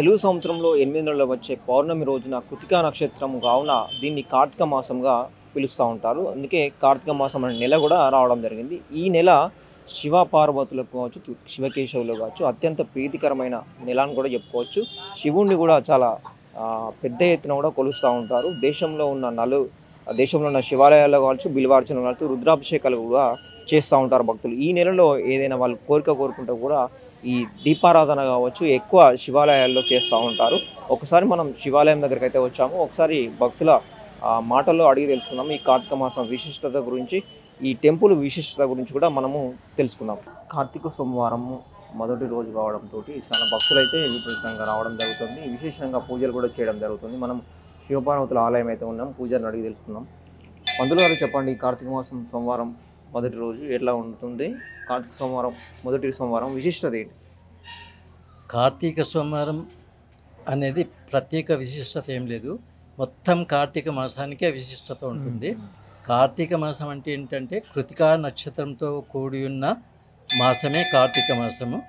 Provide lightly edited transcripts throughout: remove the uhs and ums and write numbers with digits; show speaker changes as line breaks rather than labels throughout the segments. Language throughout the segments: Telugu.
తెలుగు సంవత్సరంలో 8 నెలల్లో వచ్చే పౌర్ణమి రోజున కృతికా నక్షత్రం కావున దీన్ని కార్తీక మాసంగా పిలుస్తూ ఉంటారు. అందుకే కార్తీక మాసం అనే నెల కూడా రావడం జరిగింది. ఈ నెల శివ పార్వతులకు కావచ్చు, శివకేశవులు కావచ్చు అత్యంత ప్రీతికరమైన నెల అని కూడా చెప్పుకోవచ్చు. శివుణ్ణి కూడా చాలా పెద్ద ఎత్తున కూడా కొలుస్తూ ఉంటారు. దేశంలో ఉన్న శివాలయాల్లో కావచ్చు, బిల్వార్చనలు కావచ్చు, రుద్రాభిషేకాలు కూడా చేస్తూ ఉంటారు భక్తులు. ఈ నెలలో ఏదైనా వాళ్ళు కోరుకుంటే కూడా ఈ దీపారాధన కావచ్చు ఎక్కువ శివాలయాల్లో చేస్తూ ఉంటారు. ఒకసారి మనం శివాలయం దగ్గరికి అయితే వచ్చాము. ఒకసారి భక్తుల మాటల్లో అడిగి తెలుసుకుందాం. ఈ కార్తీక మాసం విశిష్టత గురించి, ఈ టెంపుల్ విశిష్టత గురించి కూడా మనము తెలుసుకుందాం. కార్తీక సోమవారం మొదటి రోజు కావడంతో చాలా భక్తులు అయితే విపరీతంగా రావడం జరుగుతుంది. విశేషంగా పూజలు కూడా చేయడం జరుగుతుంది. మనం శివపార్వతుల ఆలయం అయితే ఉన్నాం. పూజలను అడిగి తెలుసుకుందాం. పంతులు గారు చెప్పండి, కార్తీక మాసం సోమవారం మొదటి రోజు ఎట్లా ఉంటుంది? కార్తీక సోమవారం మొదటి సోమవారం విశిష్టత ఏంటి?
కార్తీక సోమవారం అనేది ప్రత్యేక విశిష్టత ఏం లేదు. మొత్తం కార్తీక మాసానికే విశిష్టత ఉంటుంది. కార్తీక మాసం అంటే ఏంటంటే కృతికా నక్షత్రంతో కూడి ఉన్న మాసమే కార్తీక మాసము.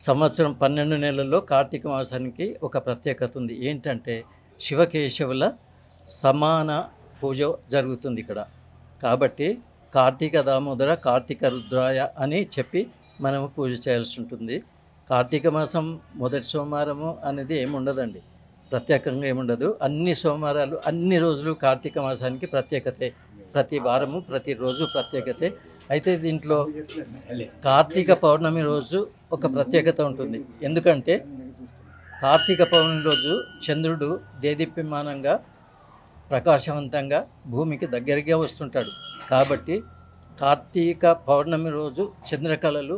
సంవత్సరం 12 నెలల్లో కార్తీక మాసానికి ఒక ప్రత్యేకత ఉంది. ఏంటంటే శివకేశవుల సమాన పూజ జరుగుతుంది ఇక్కడ. కాబట్టి కార్తీక దామోదర, కార్తీక రుద్రాయ అని చెప్పి మనము పూజ చేయాల్సి ఉంటుంది. కార్తీక మాసం మొదటి సోమవారము అనేది ఏముండదండి, ప్రత్యేకంగా ఏముండదు. అన్ని సోమవారాలు అన్ని రోజులు కార్తీక మాసానికి ప్రత్యేకతే. ప్రతి వారము ప్రతిరోజు ప్రత్యేకతే. అయితే దీంట్లో కార్తీక పౌర్ణమి రోజు ఒక ప్రత్యేకత ఉంటుంది. ఎందుకంటే కార్తీక పౌర్ణమి రోజు చంద్రుడు దేదీప్యమానంగా ప్రకాశవంతంగా భూమికి దగ్గరగా వస్తుంటాడు. కాబట్టి కార్తీక పౌర్ణమి రోజు చంద్రకళలు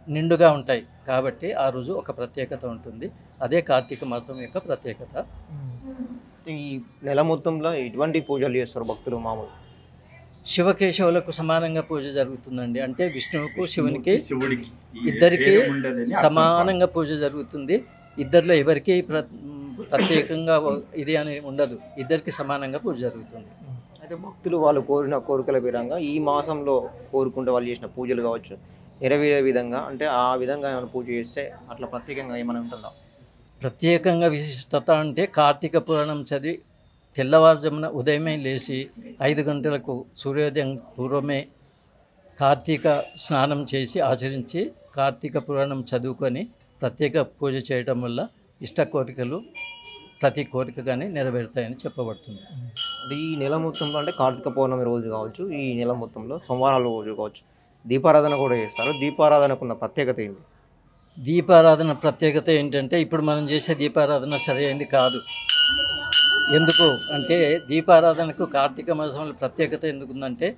నిండుగా ఉంటాయి. కాబట్టి ఆ రోజు ఒక ప్రత్యేకత ఉంటుంది. అదే కార్తీక మాసం యొక్క ప్రత్యేకత.
ఈ నెల మొత్తంలో ఎటువంటి పూజలు చేస్తారు భక్తులు? మామూలు
శివకేశవులకు సమానంగా పూజ జరుగుతుందండి. అంటే విష్ణువుకు శివునికి ఇద్దరికి సమానంగా పూజ జరుగుతుంది. ఇద్దరిలో ఎవరికి ప్రత్యేకంగా ఇది అని ఉండదు. ఇద్దరికి సమానంగా పూజ జరుగుతుంది.
అయితే భక్తులు వాళ్ళు కోరిన కోరికల విధంగా ఈ మాసంలో కోరుకుంటే వాళ్ళు చేసిన పూజలు కావచ్చు నెరవేరే విధంగా, అంటే ఆ విధంగా ఏమైనా పూజ చేస్తే అట్లా ప్రత్యేకంగా ఏమైనా ఉంటుందా?
ప్రత్యేకంగా విశిష్టత అంటే కార్తీక పురాణం చదివి తెల్లవారుజామున ఉదయమే లేచి 5 గంటలకు సూర్యోదయం పూర్వమే కార్తీక స్నానం చేసి ఆచరించి కార్తీక పురాణం చదువుకొని ప్రత్యేక పూజ చేయడం వల్ల ఇష్ట కోరికలు ప్రతి కోరిక కానీ నెరవేరుతాయని చెప్పబడుతుంది.
అంటే ఈ నెల మొత్తంలో, అంటే కార్తీక పౌర్ణమి రోజు కావచ్చు, ఈ నెల మొత్తంలో సోమవారాల రోజు కావచ్చు దీపారాధన కూడా చేస్తారు. దీపారాధనకున్న ప్రత్యేకత ఏంటి?
దీపారాధన ప్రత్యేకత ఏంటంటే ఇప్పుడు మనం చేసే దీపారాధన సరైనది కాదు. ఎందుకు అంటే దీపారాధనకు కార్తీక మాసంలో ప్రత్యేకత ఎందుకుందంటే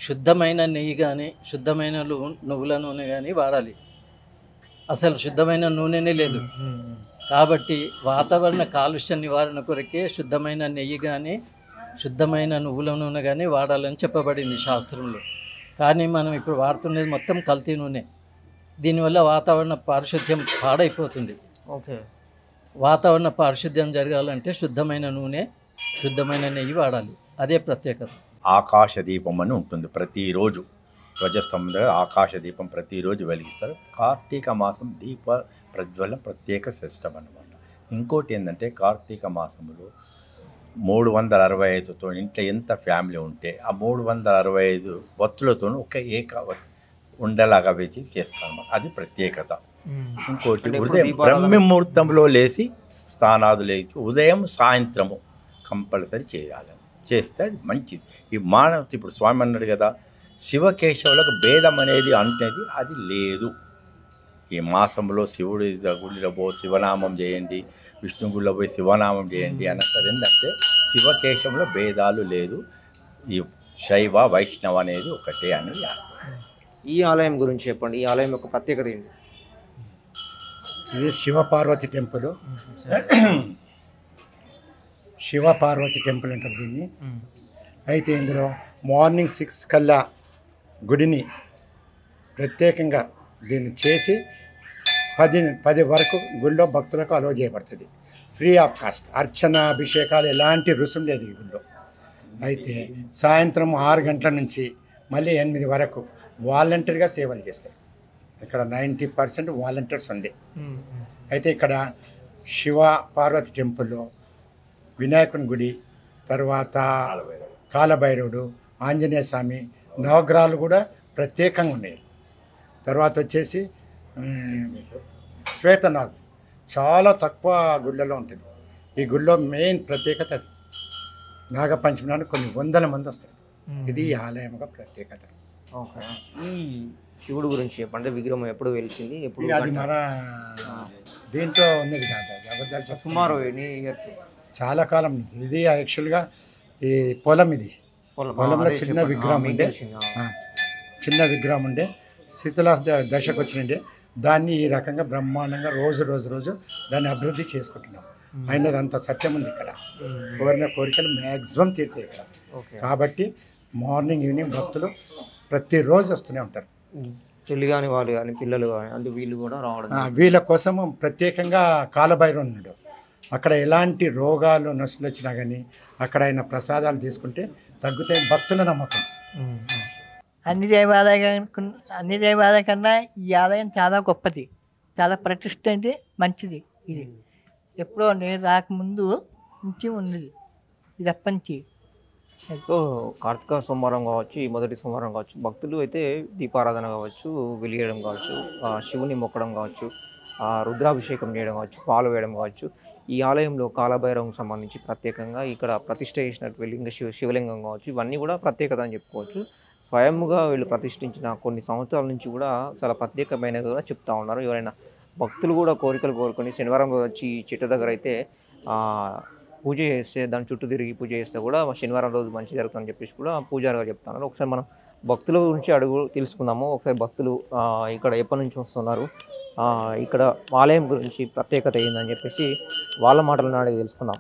శుద్ధమైన నెయ్యి కానీ శుద్ధమైన నువ్వుల నూనె కానీ వాడాలి. అసలు శుద్ధమైన నూనెనే లేదు. కాబట్టి వాతావరణ కాలుష్య నివారణ కొరకే శుద్ధమైన నెయ్యి కానీ శుద్ధమైన నువ్వుల నూనె కానీ వాడాలని చెప్పబడింది శాస్త్రంలో. కానీ మనం ఇప్పుడు వాడుతున్నది మొత్తం కల్తీ నూనె. దీనివల్ల వాతావరణ పారిశుద్ధ్యం పాడైపోతుంది.
ఓకే,
వాతావరణ పారిశుద్ధ్యం జరగాలంటే శుద్ధమైన నూనె శుద్ధమైన నెయ్యి వాడాలి. అదే ప్రత్యేకత.
ఆకాశ దీపం అని ఉంటుంది. ప్రతిరోజు ధ్వజస్తంభం దగ్గర ఆకాశ దీపం ప్రతిరోజు వెలిగిస్తారు. కార్తీక మాసం దీప ప్రజ్వలం ప్రత్యేక శ్రేష్టం అన్నమాట. ఇంకోటి ఏంటంటే కార్తీక మాసంలో 365తో ఇంట్లో ఎంత ఫ్యామిలీ ఉంటే ఆ 365 వత్తులతో ఒక ఉండలాగా వేసి చేస్తారన్నమాట. అది ప్రత్యేకత. ఇంకోటి ఉదయం బ్రహ్మముహూర్తంలో లేచి స్నానాలు లేచి ఉదయం సాయంత్రము కంపల్సరీ చేయాలి. చేస్తే అది మంచిది. ఈ మానవ ఇప్పుడు స్వామి అన్నాడు కదా, శివకేశవులకు భేదం అనేది అది లేదు. ఈ మాసంలో శివుడి గుడిలో పోయి శివనామం చేయండి, విష్ణు గుడిలో పోయి శివనామం చేయండి అన్నది ఏంటంటే శివకేశవులో భేదాలు లేదు. ఈ శైవ వైష్ణవ అనేది ఒకటే అనేది.
ఈ ఆలయం గురించి చెప్పండి. ఈ ఆలయం యొక్క ప్రత్యేకత ఏంటి?
ఇది శివపార్వతి టెంపుల్. శివపార్వతి టెంపుల్ అంటారు దీన్ని. అయితే ఇందులో మార్నింగ్ 6 కల్లా గుడిని ప్రత్యేకంగా దీన్ని చేసి 10 వరకు గుడిలో భక్తులకు అలౌ చేయబడుతుంది. Free of cost. అర్చన అభిషేకాలు ఎలాంటి రుసుము లేదు ఈ గుడిలో. అయితే సాయంత్రం 6 గంటల నుంచి మళ్ళీ 8 వరకు వాలంటీర్గా సేవలు చేస్తాయి. ఇక్కడ 90% వాలంటీర్స్ ఉండే. అయితే ఇక్కడ శివ పార్వతి టెంపుల్లో వినాయకుని గుడి, తర్వాత కాలభైరవుడు, ఆంజనేయ స్వామి, నవగ్రహాలు కూడా ప్రత్యేకంగా ఉన్నాయి. తర్వాత వచ్చేసి శ్వేతనాగ్ చాలా తక్కువ గుళ్ళలో ఉంటుంది. ఈ గుళ్ళో మెయిన్ ప్రత్యేకత అది. నాగపంచమి నాడు కొన్ని వందల మంది వస్తారు. ఇది ఈ ఆలయం యొక్క ప్రత్యేకత.
ఓకే. ఈ శివుడు గురించి చెప్పండి. విగ్రహం ఎప్పుడు వెలిసింది, ఎప్పుడు?
అది మన దీంట్లో ఉన్నది కాదు, అది అబద్ధాలు చెప్పు.
సుమారు ఎన్ని ఇయర్స్?
చాలా కాలం నుంచి. ఇది యాక్చువల్గా ఈ పొలం, ఇది పొలంలో చిన్న విగ్రహం ఉండే, చిన్న విగ్రహం ఉండే, శీతలా దశకు వచ్చినండే. దాన్ని ఈ రకంగా బ్రహ్మాండంగా రోజు రోజు రోజు దాన్ని అభివృద్ధి చేసుకుంటున్నాం. అయినది అంత సత్యం ఉంది ఇక్కడ. కోరిన కోరికలు మ్యాక్సిమం తీరుతాయి ఇక్కడ. కాబట్టి మార్నింగ్ ఈవినింగ్ భక్తులు ప్రతిరోజు వస్తూనే ఉంటారు.
పెళ్ళి కానీ వాళ్ళు కానీ పిల్లలు కానీ అందుకు వీళ్ళు కూడా రావడం.
వీళ్ళ కోసం ప్రత్యేకంగా కాలభైరవుడు ఉన్నాడు. అక్కడ ఎలాంటి రోగాలు నొప్పులు వచ్చినా కానీ అక్కడ ఆయన ప్రసాదాలు తీసుకుంటే తగ్గుతాయి, భక్తుల నమ్మకం.
అన్ని దేవాలయం కన్నా ఈ ఆలయం చాలా గొప్పది, చాలా ప్రతిష్ట అంటే మంచిది. ఇది ఎప్పుడో నేను రాకముందు నుంచి ఉన్నది, ఇది అప్పటి
సో కార్తీక సోమవారం కావచ్చు, ఈ మొదటి సోమవారం కావచ్చు, భక్తులు అయితే దీపారాధన కావచ్చు, వెలియడం కావచ్చు, శివుని మొక్కడం కావచ్చు, రుద్రాభిషేకం చేయడం కావచ్చు, పాలు వేయడం కావచ్చు. ఈ ఆలయంలో కాలభైరవం సంబంధించి ప్రత్యేకంగా ఇక్కడ ప్రతిష్ట చేసినట్టు లింగ శివలింగం కావచ్చు, ఇవన్నీ కూడా ప్రత్యేకత అని చెప్పుకోవచ్చు. స్వయంగా వీళ్ళు ప్రతిష్ఠించిన కొన్ని సంవత్సరాల నుంచి కూడా చాలా ప్రత్యేకమైనది కూడా చెప్తా ఉన్నారు. ఎవరైనా భక్తులు కూడా కోరికలు కోరుకొని శనివారం వచ్చి చెట్టు దగ్గర అయితే పూజ చేస్తే, దాని చుట్టూ తిరిగి పూజ చేస్తే కూడా శనివారం రోజు మంచి జరుగుతుందని చెప్పేసి కూడా పూజారిగా చెప్తున్నారు. ఒకసారి మనం భక్తుల గురించి అడుగు తెలుసుకుందాము. ఒకసారి భక్తులు ఇక్కడ ఎప్పటి నుంచి వస్తున్నారు, ఇక్కడ ఆలయం గురించి ప్రత్యేకత ఏందని చెప్పేసి వాళ్ళ మాటలను అడిగి తెలుసుకుందాం.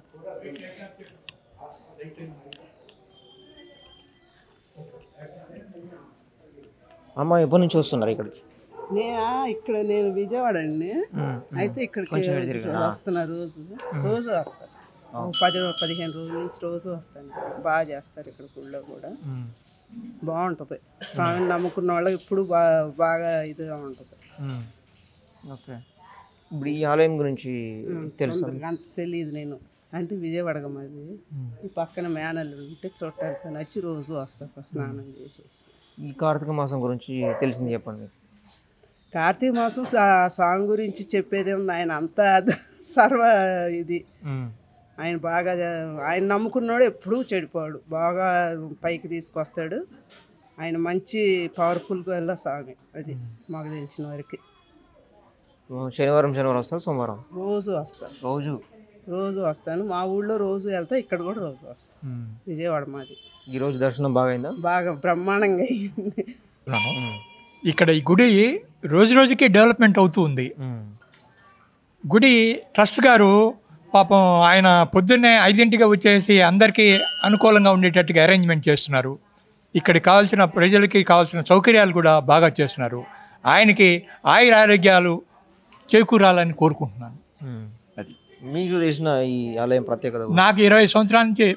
అమ్మ, ఎప్పటి నుంచి వస్తున్నారు ఇక్కడికి?
నేను విజయవాడ అండి. అయితే ఇక్కడికి వస్తున్నా, రోజు వస్తాను. 10-15 రోజుల నుంచి రోజు వస్తాను. బాగా చేస్తారు ఇక్కడ గుళ్ళో కూడా, బాగుంటుంది. స్వామిని నమ్ముకున్న వాళ్ళకి ఇప్పుడు బాగా ఇదిగా ఉంటుంది.
ఓకే. ఇప్పుడు ఈ ఆలయం గురించి తెలుసు?
అంత తెలియదు నేను, అంటే విజయవాడగా మాది. ఈ పక్కన మేనల్లు ఉంటే చూడటానికి నచ్చి రోజు వస్తాను స్నానం చేసేసి.
ఈ కార్తీక మాసం గురించి తెలిసింది చెప్పండి.
కార్తీక మాసం స్వామి గురించి చెప్పేది ఉంది. ఆయన అంతా సర్వ ఇది, ఆయన బాగా, ఆయన నమ్ముకున్నాడు ఎప్పుడూ చెడిపోడు, బాగా పైకి తీసుకొస్తాడు. ఆయన మంచి పవర్ఫుల్గా వెళ్ళ స్వామి, అది మాకు తెలిసిన వరకు.
శనివారం వస్తారు, సోమవారం
రోజు వస్తాను. రోజు వస్తాను. మా ఊళ్ళో రోజు వెళ్తా, ఇక్కడ కూడా రోజు వస్తాను. విజయవాడ మాది.
ఈ రోజు దర్శనం బాగా అయిందా?
బాగా బ్రహ్మాండంగా అయింది.
ఇక్కడ ఈ గుడి రోజు రోజుకి డెవలప్మెంట్ అవుతూ ఉంది. గుడి ట్రస్ట్ గారు పాపం ఆయన పొద్దున్నే 5 వచ్చేసి అందరికీ అనుకూలంగా ఉండేటట్టుగా అరేంజ్మెంట్ చేస్తున్నారు. ఇక్కడికి కావాల్సిన ప్రజలకి కావాల్సిన సౌకర్యాలు కూడా బాగా చేస్తున్నారు. ఆయనకి ఆయురారోగ్యాలు చేకూరాలని కోరుకుంటున్నాను.
అది మీకు తెలిసిన ఈ ఆలయం ప్రత్యేకత?
నాకు 20 సంవత్సరాల నుంచి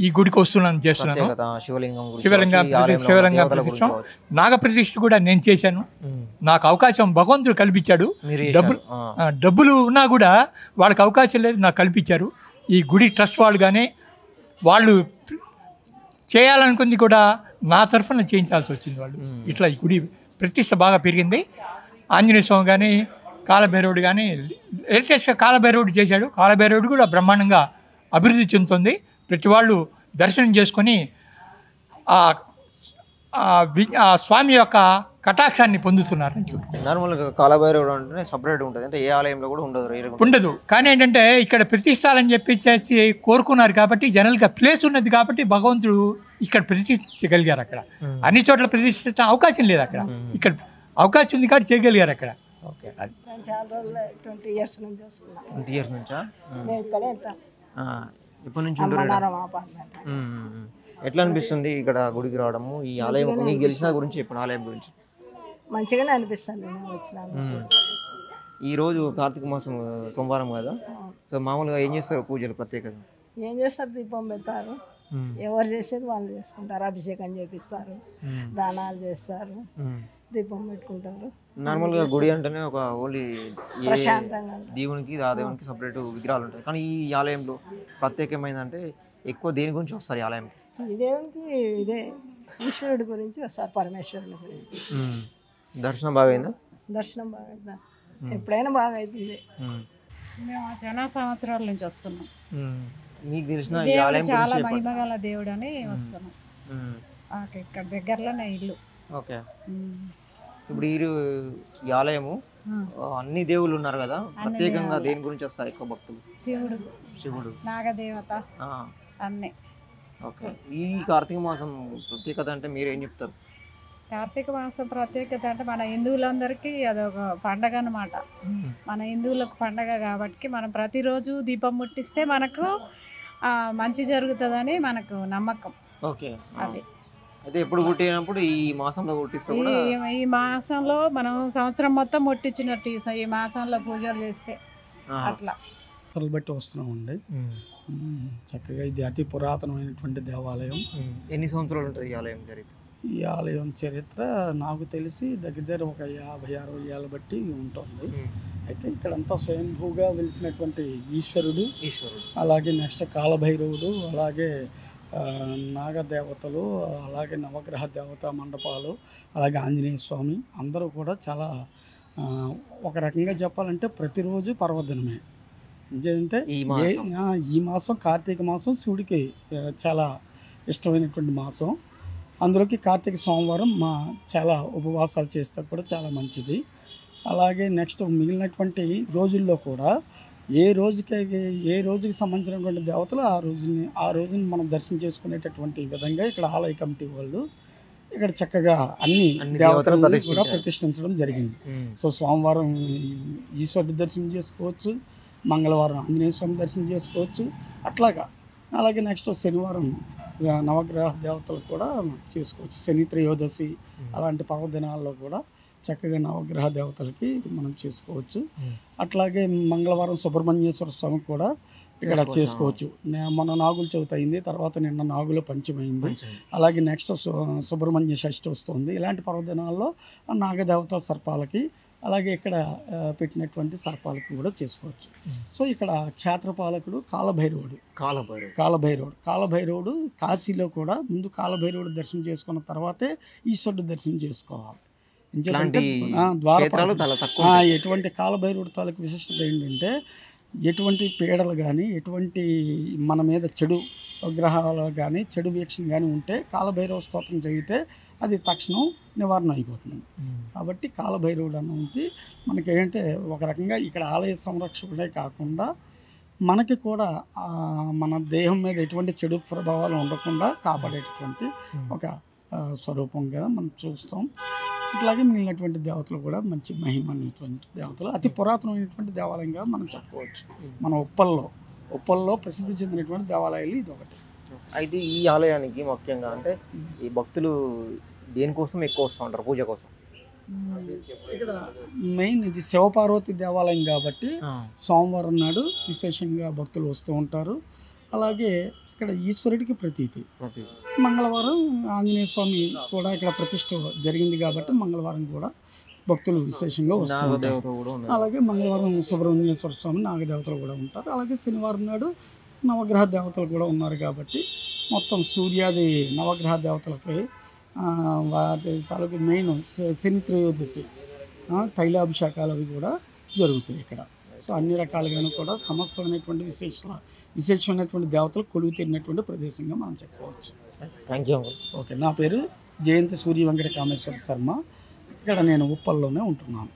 ఈ గుడికి వస్తున్నాను, చేస్తున్నాను. శివలింగ ప్రతిష్ఠ, నాగప్రతిష్ఠ కూడా నేను చేశాను. నాకు అవకాశం భగవంతుడు కల్పించాడు. డబ్బులు ఉన్నా కూడా వాళ్ళకి అవకాశం లేదు, నాకు కల్పించారు. ఈ గుడి ట్రస్ట్ వాళ్ళు కానీ వాళ్ళు చేయాలనుకుంది కూడా నా తరఫున చేయించాల్సి వచ్చింది వాళ్ళు. ఇట్లా ఈ గుడి ప్రతిష్ఠ బాగా పెరిగింది. ఆంజనేయ స్వామి కానీ, కాలభైరవుడు కానీ, లేటెస్ట్గా కాలభైరవుడు చేశాడు. కాలభైరవుడు కూడా బ్రహ్మాండంగా అభివృద్ధి చెందుతుంది. ప్రతి వాళ్ళు దర్శనం చేసుకొని ఆ స్వామి యొక్క కటాక్షాన్ని పొందుతున్నారు.
నార్మల్గా కాలభైరవుడు అంటే సపరేట్ ఉంటుంది, అంటే ఏ ఆలయంలో కూడా ఉండదు.
కానీ ఏంటంటే ఇక్కడ ప్రతిష్టాలని చెప్పి కోరుకున్నారు కాబట్టి, జనరల్గా ప్లేస్ ఉన్నది కాబట్టి భగవంతుడు ఇక్కడ ప్రతిష్ఠించగలిగారు. అక్కడ అన్ని చోట్ల ప్రతిష్ఠించే అవకాశం లేదు, అక్కడ ఇక్కడ అవకాశం ఉంది కాబట్టి చేయగలిగారు అక్కడ.
ఓకే.
చాలా రోజులు 20 years నుంచి వస్తున్నాను.
20 years నుంచా? ఎప్పటి నుంచి ఎట్లా అనిపిస్తుంది ఇక్కడ గుడికి రావడము, ఈ ఆలయం మీకు గెలిచిన గురించి చెప్పిన ఆలయం గురించి?
మంచిగానే అనిపిస్తుంది. నేను వచ్చినాను.
ఈరోజు కార్తీక మాసం సోమవారం కదా, సో మామూలుగా ఏం చేస్తారు పూజలు ప్రత్యేకంగా?
ఏం చేస్తారు, దీపం పెడతారు, ఎవరు చేసేది వాళ్ళు చేసుకుంటారు, అభిషేకం చేపిస్తారు, దానాలు చేస్తారు. దీపం పెట్టుకుంటారు.
నార్మల్గా గుడి అంటేనే ఒక ఓన్లీ
ప్రశాంతంగా ఉంటుంది.
దేవునికి ఆ దేవునికి సపరేట్ విగ్రహాలు ఉంటాయి, కానీ ఈ ఆలయంలో ప్రత్యేకమైందంటే ఎక్కువ దేని గురించి వస్తారు ఈ ఆలయంకి?
ఈ దేవునికి ఇదే ఈశ్వరుడి గురించి వస్తారు, పరమేశ్వరుని గురించి.
దర్శనం బాగా అయిందా?
దర్శనం బాగా అవుతుందా? ఎప్పుడైనా బాగా అవుతుంది.
మేము చాలా సంవత్సరాల నుంచి వస్తున్నాం.
మీకు తెలిసిన ఈ
దేవుడు
ఆలయం
చాలా
గురించి చెప్పండి.
మహిమగల దేవుడు అని వస్తున్నాం. మాకు ఇక్కడ దగ్గరలోనే ఇల్లు.
ఓకే, ఇప్పుడు ఈ ఆలయము అన్ని దేవుళ్ళు ఉన్నారు కదా, ప్రత్యేకంగా దేని గురించి వస్తారు ఎక్కువ భక్తులు?
శివుడు,
శివుడు,
నాగదేవత అన్నీ.
ఓకే, ఈ కార్తీక మాసం ప్రత్యేకత అంటే మీరు ఏం చెప్తారు?
కార్తీక మాసం ప్రత్యేకత అంటే మన హిందువులందరికీ అదొక పండగ అన్నమాట. మన హిందువులకు పండగ కాబట్టి మనం ప్రతిరోజు దీపం ముట్టిస్తే మనకు మంచి జరుగుతుందని మనకు నమ్మకం.
ఓకే,
అది
అయితే ఎప్పుడు పుట్టినప్పుడు ఈ మాసంలో పుట్టిస్తే కూడా
ఈ మాసంలో మనం సంవత్సరం మొత్తం ముట్టించినట్టు ఈ మాసంలో పూజలు చేస్తే అట్లా
అసలు బట్టి వస్తున్నామండి. చక్కగా ఇది అతి పురాతనమైనటువంటి దేవాలయం.
ఎన్ని సంవత్సరాలు ఉంటుంది ఈ ఆలయం చరిత్ర?
ఈ ఆలయం చరిత్ర నాకు తెలిసి దగ్గర ఒక 50-60 ఏళ్ళ బట్టి ఉంటుంది. అయితే ఇక్కడంతా స్వయంభూగా వెలిసినటువంటి ఈశ్వరుడు, అలాగే నెక్స్ట్ కాలభైరవుడు, అలాగే నాగదేవతలు, అలాగే నవగ్రహ దేవతా మండపాలు, అలాగే ఆంజనేయ స్వామి అందరూ కూడా చాలా ఒక రకంగా చెప్పాలంటే ప్రతిరోజు పర్వదినమే. ఎందుకంటే ఈ మాసం కార్తీక మాసం శివుడికి చాలా ఇష్టమైనటువంటి మాసం. అందులోకి కార్తీక సోమవారం చాలా ఉపవాసాలు చేస్తే కూడా చాలా మంచిది. అలాగే నెక్స్ట్ మిగిలినటువంటి రోజుల్లో కూడా ఏ రోజుకి సంబంధించినటువంటి దేవతలు ఆ రోజుని మనం దర్శనం చేసుకునేటటువంటి విధంగా ఇక్కడ ఆలయ కమిటీ వాళ్ళు ఇక్కడ చక్కగా అన్ని దేవతలను కూడా ప్రతిష్ఠించడం జరిగింది. సో సోమవారం ఈశ్వరుడి దర్శనం చేసుకోవచ్చు, మంగళవారం ఆంజనేయ స్వామి దర్శనం చేసుకోవచ్చు, అట్లాగా. అలాగే నెక్స్ట్ శనివారం నవగ్రహ దేవతలు కూడా చేసుకోవచ్చు. శని త్రయోదశి అలాంటి పర్వదినాల్లో కూడా చక్కగా నవగ్రహ దేవతలకి మనం చేసుకోవచ్చు. అట్లాగే మంగళవారం సుబ్రహ్మణ్యేశ్వర స్వామి కూడా ఇక్కడ చేసుకోవచ్చు. మన నాగుల చవితి అయింది, తర్వాత నిన్న నాగుల పంచమి అయింది, అలాగే నెక్స్ట్ సుబ్రహ్మణ్య షష్ఠి వస్తుంది. ఇలాంటి పర్వదినాల్లో నాగదేవత సర్పాలకి, అలాగే ఇక్కడ పెట్టినటువంటి సర్పాలకి కూడా చేసుకోవచ్చు. సో ఇక్కడ క్షేత్రపాలకుడు కాలభైరవుడు కాశీలో కూడా ముందు కాలభైరవుడు దర్శనం చేసుకున్న తర్వాతే ఈశ్వరుడు దర్శనం చేసుకోవాలి. ఎటువంటి కాలభైరవుడు తాలూకు విశిష్టత ఏంటంటే ఎటువంటి పీడలు కానీ, ఎటువంటి మన మీద చెడు గ్రహాలు కానీ, చెడు వీక్షణ కానీ ఉంటే కాలభైరవ స్తోత్రం చదివితే అది తక్షణం నివారణ అయిపోతుంది. కాబట్టి కాలభైరవుడు అన్నది మనకి ఏంటంటే ఒక రకంగా ఇక్కడ ఆలయ సంరక్షకుడే కాకుండా మనకి కూడా మన దేహం మీద ఎటువంటి చెడు ప్రభావాలు ఉండకుండా కాపాడేటటువంటి ఒక స్వరూపంగా మనం చూస్తాం. ఇట్లాగే మిగిలినటువంటి దేవతలు కూడా మంచి మహిమైనటువంటి దేవతలు, అతి పురాతనమైనటువంటి దేవాలయంగా మనం చెప్పుకోవచ్చు. మన ఉప్పల్లో ప్రసిద్ధి చెందినటువంటి దేవాలయాలు ఇది ఒకటి.
అయితే ఈ ఆలయానికి ముఖ్యంగా అంటే ఈ భక్తులు దేనికోసం ఎక్కువ వస్తూ ఉంటారు? పూజ కోసం.
ఇక్కడ మెయిన్ ఇది శివపార్వతి దేవాలయం కాబట్టి సోమవారం నాడు విశేషంగా భక్తులు వస్తూ ఉంటారు. అలాగే ఇక్కడ ఈశ్వరుడికి ప్రతీతి. మంగళవారం ఆంజనేయ స్వామి కూడా ఇక్కడ ప్రతిష్ఠ జరిగింది కాబట్టి మంగళవారం కూడా భక్తులు విశేషంగా వస్తారు. అలాగే మంగళవారం సుబ్రహ్మణ్యేశ్వర స్వామి నాగదేవతలు కూడా ఉంటారు. అలాగే శనివారం నాడు నవగ్రహ దేవతలు కూడా ఉన్నారు కాబట్టి మొత్తం సూర్యాది నవగ్రహ దేవతలపై వాటి తాలూకు మెయిన్ శని త్రయోదశి తైలాభిషేకాలు అవి కూడా జరుగుతాయి ఇక్కడ. సో అన్ని రకాలుగాను కూడా సమస్తమైనటువంటి విశేషమైనటువంటి దేవతలు కొలువు తీరినటువంటి ప్రదేశంగా మనం చెప్పుకోవచ్చు.
Thank you.
ఓకే, నా పేరు జయంతి సూర్య వెంకట కామేశ్వర శర్మ. ఇక్కడ నేను ఉప్పల్లోనే ఉంటున్నాను.